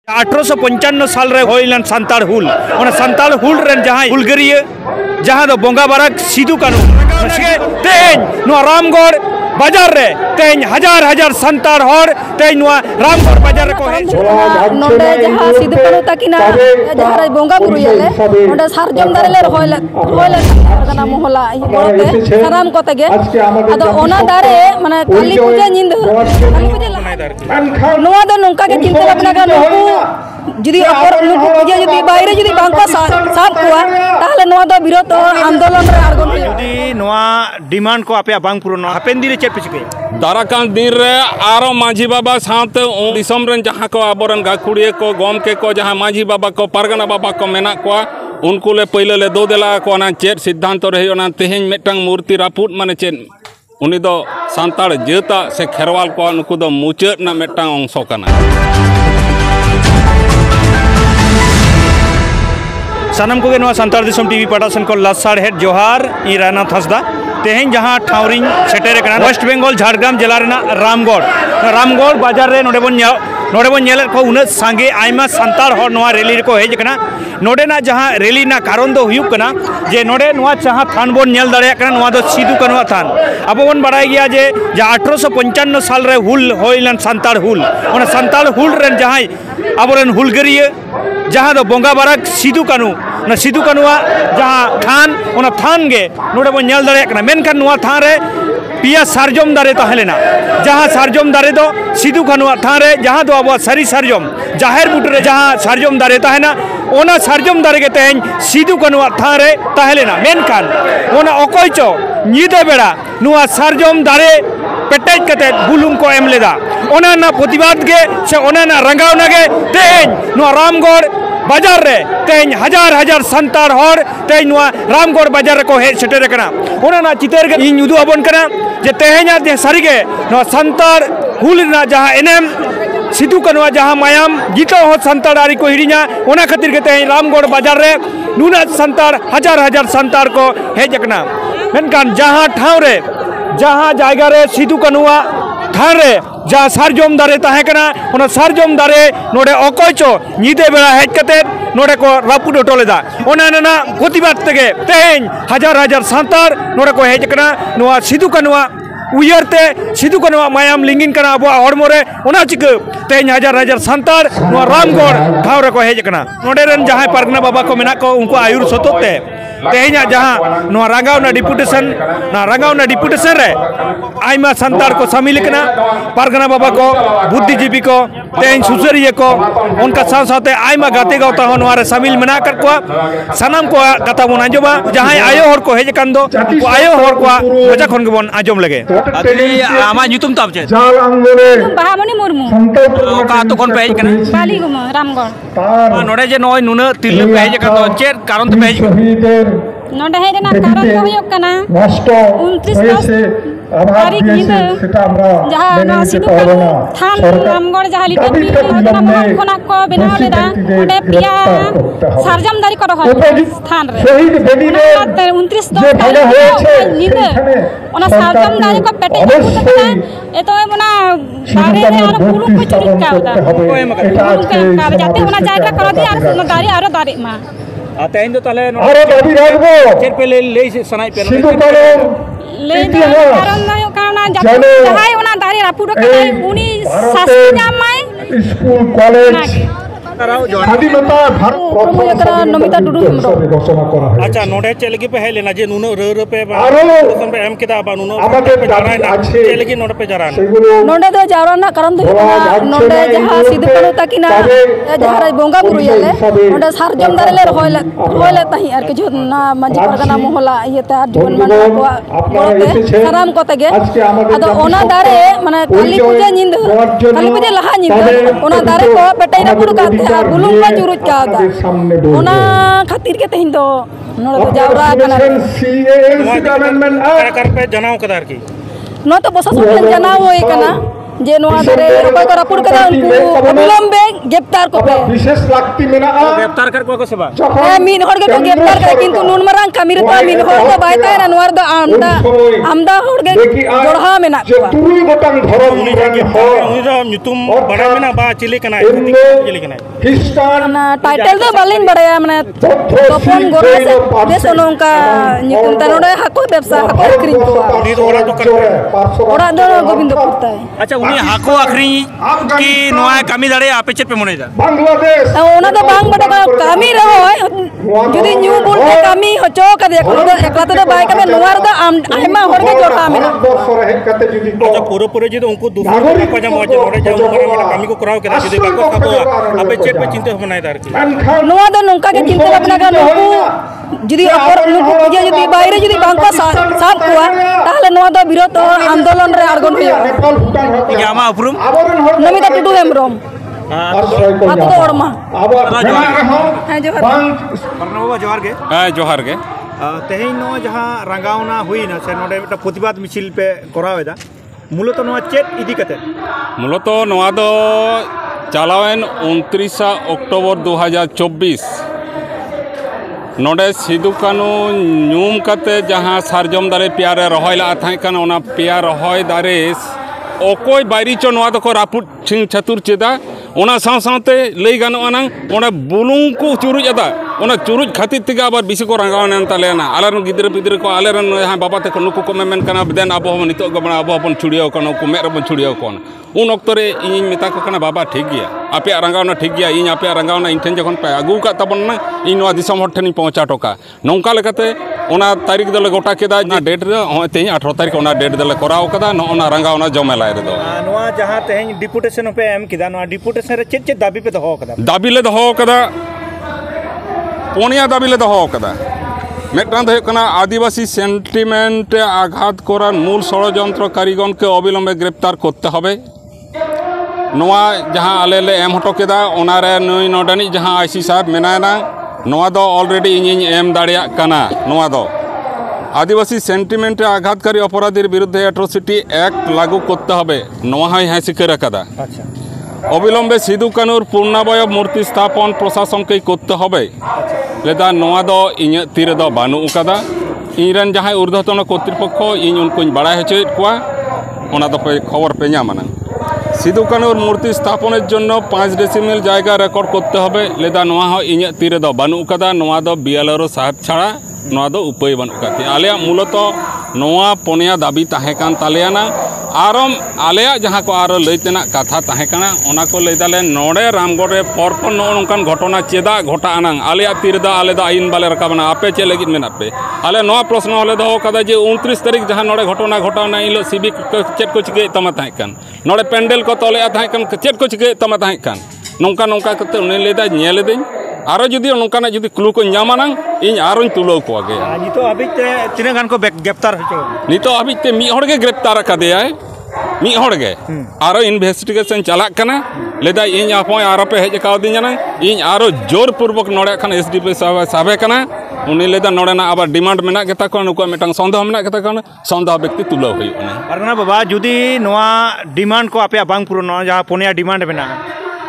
1855 साल रे होइलन संताल हुल ओना संताल हुल रेन जहां हुलगरिया जहां दो बोंगा बाराक सिदु कानू तेज नो रामगढ़ बाजार रे तेज हजार हजार संताल हर तेज नो रामगढ़ बाजार को है नोडे जहां सिदु कानू तकिना जहां बोंगा बुरुयाले ओडे सारजम दारे होइले kana mohla ikote saram ko tege ado ona dare mane kali puja nindu kali puja noa do nongka ke cinta lapna ga nuku judi apor nuku puja judi baire judi bangko sab kuwa tahle noa do birot andolon re argon judi noa demand ko apya bang purono hapen dire chet pichike दाराकान दिन रे आरो माझी बाबा साथ दिसम run जहां को आबरन गाखुड़िए को गम के को जहां माझी बाबा को परगना बाबा को मेना को उनको ले पहले ले दो देला को ना चेत सिद्धांत रही ओना तेहें मेटंग मूर्ति रापुट माने चेत उनी दो सांताड़ जेता से खेरवाल को उनको दो मुचेत ना मेटंग अंशो कना सानम को नवा संताल दिसम टीवी पटासन को लसाड़ हेड जोहार इ राना थसदा तेहें जहां ठावरिंग सेटेरे कना वेस्ट बेंगल झारग्राम जिला रेना रामगढ़ बाजार रे नोडे बन नेल को उन सांगे आयमा संताल हर नवा रैली को हेज कना नोडे ना जहां रैली ना कारण दो हुयुक कना जे नोडे नवा जहां थान बोन नेल दाड़े कना नवा दो सिदु कानू थान अब बोन बाड़ाय गया जे 1855 साल रे हुल होइलन संताल हुल ओना संताल हुल रेन जहां अबरेन हुलगरिया जहां दो बोंगा बाराक सिदु कानू ना सिदु कानूआ जहां थान ओना थान गे नोडे बन नेल दाड़े कना मेनखान नवा थान रे पिया सारजम दारे तहलेना जहां सारजम दारे दो सिदु कानूआ थान रे जहां दो अब सारी सारजम जाहिर बुट रे जहां सारजम दारे तहना ओना सारजम दारे के तेहें सिदु कानूआ थान रे तहलेना मेनखान ओना अकय चो निदे बेड़ा नुआ सारजम दारे पेटेज कते बुलुम को एम लेदा ओना ना प्रतिबाद के से ओना ना रंगावना के तेहें नुआ रामगढ़ बाजार रे तेज हजार हजार संताल हर तेज नुआ रामगढ़ बाजार को हेज सेटेरे कना ओना ना चितर के इन उदु अबन कना जे तेहें जे सारी के नुआ संताल हुल ना जहां एनएम सिदु कानूआ जहां मायाम जीतो हो संताल आरी को हिड़िया ओना खातिर के तेहें रामगढ़ बाजार रे नुना संताल हजार हजार संताल को हेज कना मेनकान जहां ठाव रे जहां जायगा रे सिदु कानूआ थान रे जहां सारजम दारे ताहे कना ओना सारजम दारे नोडे अकय चो निदे बेड़ा हेज कते नोडे को रापुड ओटो लेदा ओना ना प्रतिबाद तेगे तेहें हजार हजार संताल नोडे को हेज कना नोआ सिदु कानूआ उयरते सिदु कानूआ मायाम लिंगिन कना अब हड़मो रे ओना चिका तेहें हजार हजार संताल नोआ रामगढ़ ठाव रे को हेज कना नोडे रेन जहां परगना बाबा को मेना को उनको आयुर सतोते तेहें जहां नुआ रंगावना डिपुटेशन रे आयमा संताल को शामिल कना परगना बाबा को बुद्धिजीवी को तेहें सुसरिया को उनका साथ साथ आयमा गाते गावता हो नुआ रे शामिल मेना कर को सनाम को कथा बन आंजोमा जहां आयो हर को हेज कान दो को आयो हर को मजा खन के बन आंजोम लगे अतली आमा nyutum ताब चे बाहामणि मुर्मू का तो कोन पे हेज कना बाली गुमा रामगढ़ नोडे जे नय नुना तिल पे हेज का तो चेर कारण तो पे हेज नोडे हेज ना कारण तो हुयुक कना 29 तारीख निदा जहां ना सिदु कानू थान रामगढ़ जहां लिटन योजना महल खना को बनाव लेदा ओडे पिया सारजम दारी को रहो थान रे 29 तारीख निदा ओना सारजम दारी को पेटे बुतना एतो मना दारे रे आरो बुलु को चुरी कावदा जाते ओना जायगा कर दी आरो ओना दारी आरो दारे मा तेहें दो ताले आरो दाबी राखबो चेर पे ले सनाई पे सिदु कानू ले कारण नयो कारण जहां ओना दारी रापुड कनाय उनी शास्त्री नामाय स्कूल कॉलेज स्वाधीनता भारत प्रथम नमिता टुडू घोषणा करा है अच्छा नोडे चेलगी पे है लेना जे नुनो र पे आरो पे एम केदा बा नुनो আমাদের पे जाना है আছে चेलगी नोडे पे जाना नोडे दो जावराना कारण दो नोडे जहां सिदु कानू तकिना जहां बोंगा बुरुयाले नोडे सारजम दारे ले होइले तही आर के जो ना मंजी परगना मोहला ये तार जीवन मन को साराम को तगे अदो ओना दारे माने काली पूजा लहा निंद ओना दारे को पेटै ना पुरु का बुलुम का जुरुज का ओना खातिर के तहिन दो नोडे दो जावरा कना कर पे जनाव कदार की नो तो बसा सब जनाव होय कना जे नोआ दारे ओय को रापुर कदा उनको अविलंबे गिरफ्तार को पे विशेष लाक्ति मेना गिरफ्तार कर को सेबा ए मीन होड़ के गिरफ्तार करे किंतु नुन मरांग कमिर तो मीन होड़ तो बायता ना नोर द आमदा होड़ के जोड़हा मेना जे तुरुई गोटांग धरम उनी जो न्यूतुम बड़ा मेना बा चिली कना चिली कना ख्रिस्टान टाइटल दो बालिन बड़ाया माने तोपन गोरा से देश नोंका निकुम तनोडे हाको व्यवसाय हाको आखरिन को ओरा दो गोविंद पुरता है। अच्छा उनी हाको आखरी की नोआ कमी दाड़े आपे चेत पे मोनेदा बांग्लादेश ओना दो बांग बड़ा कमी रहो जुदी न्यू बोल के कमी होचो कदे एकला तो बाय कबे नोवार दा आइमा होरगे जोटा मेना अच्छा पूरे पूरे जी तो उनको दूसरा को जम हो जोड़े जाऊ करे कमी को कराओ के जुदी बाको खाबो आपे चेत पे चिंता भावना दार की नोआ दो नोंका के चिंता भावना का नुकु जुदी और नुकु जे जुदी बाहरे जुदी बांग को साफ हुआ ताहले नोआ दो विरोध आंदोलन रे आर्गन हुयो यामा उपरुम नमिता टुडू हेमरम आतो तो ओरमा हां जोहार गे जोहार गे तेहें नो जहाँ रंगावना हुई ना से नोडे मिटा प्रतिबाद मिছিল पे करावेदा मूलत नो चेत इदी कते मूलत नोआ दो चालावेन 29 अक्टोबर 2024 नोडे सिदु कानू न्यूम कते जहाँ सारजम दारे प्यारे रहोय ला थाय कान ओना प्यार रहोय दारे ओकोय बायरी चो नोआ दो को रापुट छिंग छतुर चेदा ओना साव सावते लई गानोआ नां ओना बुलुंग को चुरुज अदा ओना चुरुज खातिर तेगा आबार बिसी को रंगावना तालेना आलेरन गिद्र पिद्र को आलेरन यहाँ बाबा ते को नुकु को मेन कना बेन आबो हम नितो गबना आबो अपन छुड़ियो कनो को मेर बन छुड़ियो कोन उन ऑक्ट रे इन मेता को कना बाबा ठीक गया आपे रंगावना ठीक गया इन आपे रंगावना इन ठेन जखन पे आगु का तबन ना इन नोआ दिसम हट ठेन पहुंचा टोका नोंका लेकाते ओना तारीख दले गोटा केदा ना डेट रे होय तेही 18 तारीख ओना डेट दले कराव कदा न ओना रंगावना जमेला रे दो नोआ जहाँ तेहें डिपुटेशन पे एम किदा नोआ डिपुटेशन रे चेत चेत दाबी पे दहो कदा दाबी ले दहो कदा पोनिया दाबी ले दहो कदा मेटान दो कना आदिवासी सेंटिमेंट आघात करार मूल षड़यंत्र कारीगन के अविलंबे ग्रेप्तार करते हबे नोआ जहाँ आले ले एम हटो केदा ओनारे नई नोडानी जहाँ आईसी साहब मेनायना नोआ दो ऑलरेडी इन एम दाड़िया कना नोआ दो आदिवासी सेंटिमेंट आघातकारी अपराधीर बिरुद्धे एट्रोसिटी एक्ट लागू करते हबे नोआ हय हाँ स्वीकार कदा अच्छा अविलंबे सिदु कानुर पूर्णावय मूर्ति स्थापन प्रशासन के करते हबे लेदा नोआ दो इᱧ तीरे दो बानु कदा इनरन जहां ऊर्ध्वतन कर्तृपक्ष इन उनको बाड़ाय हचोयेद कोआ ओना दो पे खबर पे नामाना सिदु कानुर मूर्ति स्थापनेर जन्य 5 डेसिमेल जायगा रेकर्ड करते हबे लेदा नोआ हो इᱧ तीरे दो बानु कदा नोआ दो बीएलआरओ साहेब छाड़ा नोआ दो उपाय बानु काते आलेया मूलत नोआ पोनिया दाबी ताहे कान तालेयाना आरम आलेया जहाँ को आरो लैतेना कथा ताहे काना ओना को लैदाले नोडे रामगढ़ रे परपन नोनकान घटना चेदा घटा आनांग आलेया तीरदा आले दा आइन बाले रकाबना आपे चे लगित मेना पे आले नोआ प्रश्न हले दो कदा जे 29 तारीख जहाँ नोडे घटना घटाना इलो सिविक चेत को चिके तमा ताहे कान नोडे पेंडल को तोले ताहे कान चेत को चिके तमा ताहे कान नोंका नोंका कते उनि लेदा नेल देኝ आरो जुदी नोंकाना जुदी क्लू को ᱧᱟᱢᱟᱱᱟᱝ ᱤᱧ ᱟᱨᱚᱧ ᱛᱩᱞᱟᱹᱣ ᱠᱚᱣᱟᱜᱮ नितो अभी ते तिना गान को ग्रेप्तार होचो नितो अभी ते मी हड़ के ग्रेप्तार कदेयाय मी हड़ के आरो इन्वेस्टिगेशन चला कना लेदा इन आपो आरो पे हेज काव दिना इन आरो जोर पूर्वक नोडे खान एसडीपी साबे कना उनि लेदा नोडेना आबार डिमांड मेना गेता को नुको मिटांग संदेह मेना गेता को संदेह व्यक्ति तुलाव हुयना अरना बाबा जुदी नोआ डिमांड को आपे बांग पुरो जहाँ पोनिया डिमांड मेना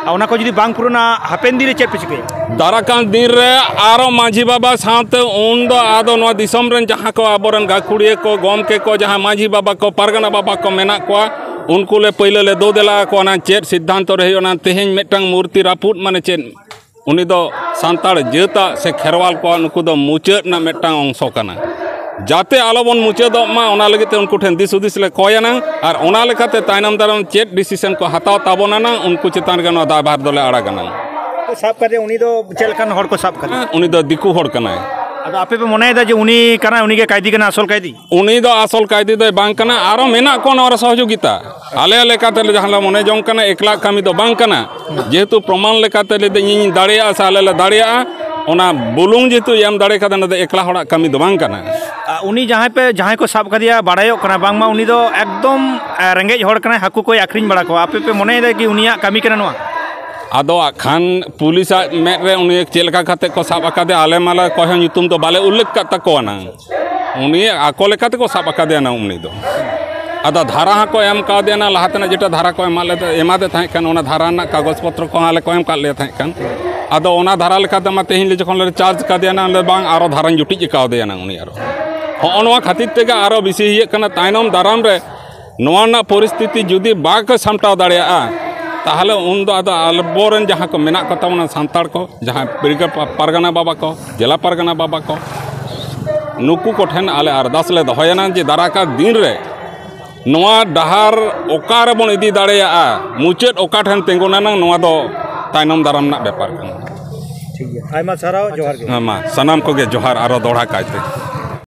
ओना को जुदी बांग पुरोना हापेन दिन चेत पे चिके दाराकान दिन रे आरो माझी बाबा साथे उन दो आदो नोआ दिसम रन जहाँ को आबरन गाखुड़िए को गम के को जहाँ माझी बाबा को पारगना बाबा को मेना को उनको ले पहले ले दो देला को ना चेत सिद्धांत रहे ओना तेहें मेटंग मूर्ति रापुट माने चेत उनी दो सांताड़ जेता से खेरवाल को उनको दो मुचाद ना मेटंग अंशो कना जाते आलोबन मुचाद मा ओना लगते उनको ठेन दिस उदिस ले कोयना और ओना लेकाते तायनम दारम चेत डिसीजन को हताव ताबोना ना उनको चेतान गनो दाबार दोले आड़ागना साब करे उनी दो चेलकान हड़ को साब करे उनी दो दिकु हड़ कना अब आपे पे मनेदा जे उनी कना उनी के कायदी कना असल कायदी उनी दो असल कायदी दो बांग कना आरो मेना कोन और सहयोगिता आले लेकाते जहां मने जंग कना एकला कामी दो बांग कना जेहेतु प्रमाण लेकाते ले इन दाड़िया साले ले दाड़िया ओना बुलुंग जेतु एम दाड़े कदा न एकला हड़ा कामी दो बांग कना उनी जहां को साब कदिया बाड़ायो कना बांगमा उनी दो एकदम रेंगेज हड़ कना हाकु को आखरिन बड़ा को आपे पे मनेदा कि उनिया कामी कना नोआ आदो खान पुलिस मेद रे उनी चेलका खाते को साब आकादे आले माला कोह ᱧᱩᱛᱩᱢ दो बाले उल्लेख का तकोना उनी आको लेकाते को साब आकादे ना उनी दो आदो धारा को एम का देना लहातना जेटा धारा को एमाले एमादे थाय कान ओना धारा ना कागज पत्र को आले को एम का ले थाय कान आदो ओना धारा लेकाते मा तेहिन ले जखन ले चार्ज का देना ले बांग आरो धारा जुटी का देना उनी आरो होनवा खातिर तेगा आरो बिसी हिये कना तायनम दाराम रे नोआ ना परिस्थिति जुदी बाक सामटाव दाड़िया ताहले उन दो आदो आलबोरन जहाँ को मेना को तमना सांताड़ को जहाँ पारगाना बाबा को जिला पारगाना बाबा को नुकु को ठेन आले अरदास ले दोहयना जे दाराका दिन रे नोआ डहार ओकार बन इदी दाड़ेया मुचाद ओका ठेन तेंगुना नंग नोआ दो तायनम दाराम ना बेपार कन। ठीक है आयमा साराव जोहार गे। मा सनाम को गे जोहार आरो दोड़ा कायते।